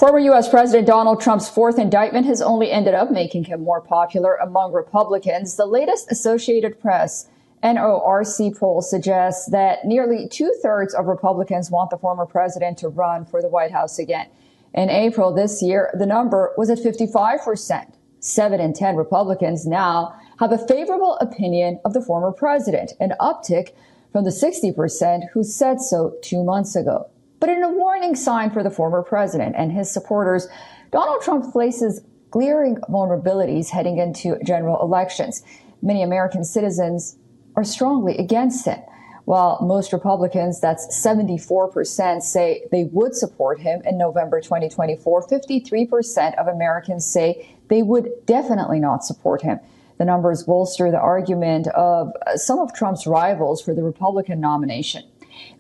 Former U.S. President Donald Trump's fourth indictment has only ended up making him more popular among Republicans. The latest Associated Press-NORC poll suggests that nearly two-thirds of Republicans want the former president to run for the White House again. In April this year, the number was at 55%. 7 in 10 Republicans now have a favorable opinion of the former president, an uptick from the 60% who said so 2 months ago. But in a warning sign for the former president and his supporters, Donald Trump faces glaring vulnerabilities heading into general elections. Many American citizens are strongly against him. While most Republicans, that's 74%, say they would support him in November 2024, 53% of Americans say they would definitely not support him. The numbers bolster the argument of some of Trump's rivals for the Republican nomination.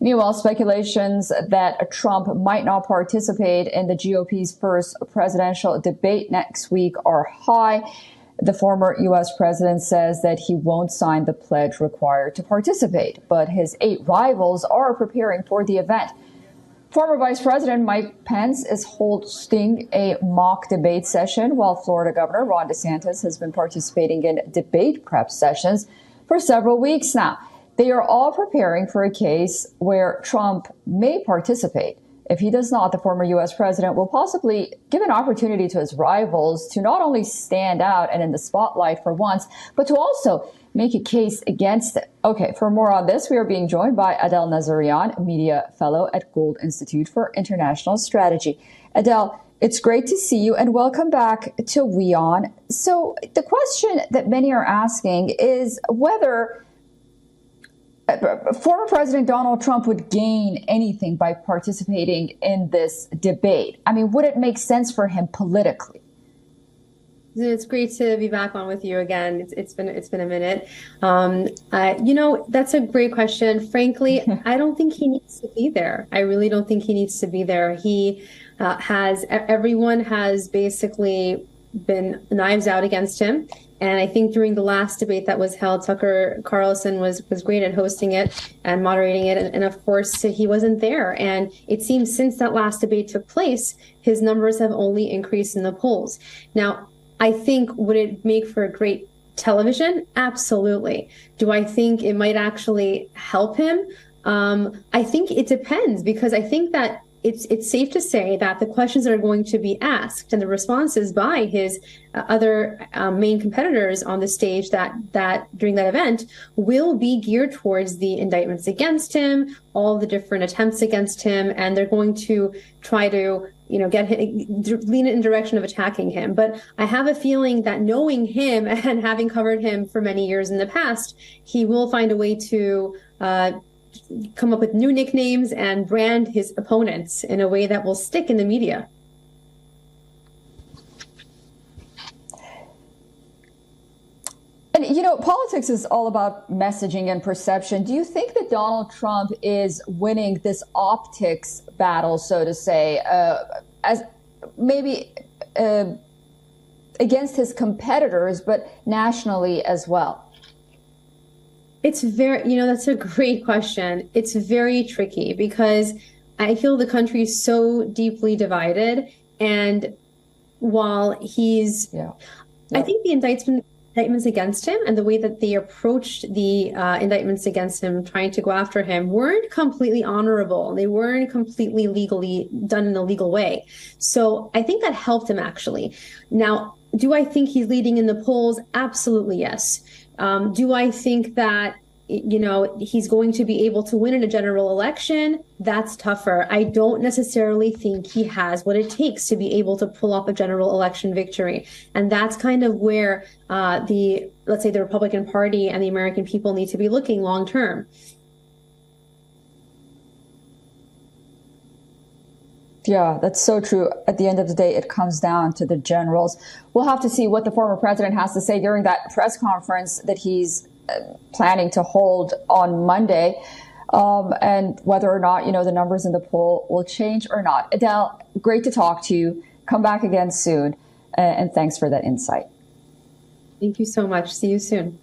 Meanwhile, speculations that Trump might not participate in the GOP's first presidential debate next week are high. The former U.S. president says that he won't sign the pledge required to participate, but his 8 rivals are preparing for the event. Former Vice President Mike Pence is hosting a mock debate session, while Florida Governor Ron DeSantis has been participating in debate prep sessions for several weeks now. They are all preparing for a case where Trump may participate. If he does not, the former U.S. president will possibly give an opportunity to his rivals to not only stand out and in the spotlight for once, but to also make a case against it. Okay, for more on this, we are being joined by Adel Nazarian, media fellow at Gold Institute for International Strategy. Adel, it's great to see you and welcome back to WION. So the question that many are asking is whether former President Donald Trump would gain anything by participating in this debate. I mean, would it make sense for him politically? It's great to be back on with you again. It's been a minute. That's a great question. Frankly, I don't think he needs to be there. I really don't think he needs to be there. Everyone has basically been knives out against him. And I think during the last debate that was held, Tucker Carlson was great at hosting it and moderating it. And of course, he wasn't there. And it seems since that last debate took place, his numbers have only increased in the polls. Now, I think, would it make for a great television? Absolutely. Do I think it might actually help him? I think it depends, because I think that it's safe to say that the questions that are going to be asked and the responses by his other main competitors on the stage that during that event will be geared towards the indictments against him, all the different attempts against him, and they're going to try to lean in the direction of attacking him. But I have a feeling that, knowing him and having covered him for many years in the past, he will find a way to come up with new nicknames and brand his opponents in a way that will stick in the media. And, politics is all about messaging and perception. Do you think that Donald Trump is winning this optics battle, so to say, as maybe against his competitors, but nationally as well? It's that's a great question. It's very tricky because I feel the country is so deeply divided. And while I think the indictments against him and the way that they approached the indictments against him, trying to go after him, weren't completely honorable. They weren't completely legally done in a legal way. So I think that helped him, actually. Now, do I think he's leading in the polls? Absolutely, yes. Do I think that, he's going to be able to win in a general election? That's tougher. I don't necessarily think he has what it takes to be able to pull off a general election victory. And that's kind of where let's say the Republican Party and the American people need to be looking long term. Yeah, that's so true. At the end of the day, it comes down to the generals. We'll have to see what the former president has to say during that press conference that he's planning to hold on Monday, and whether or not, the numbers in the poll will change or not. Adel, great to talk to you. Come back again soon. And thanks for that insight. Thank you so much. See you soon.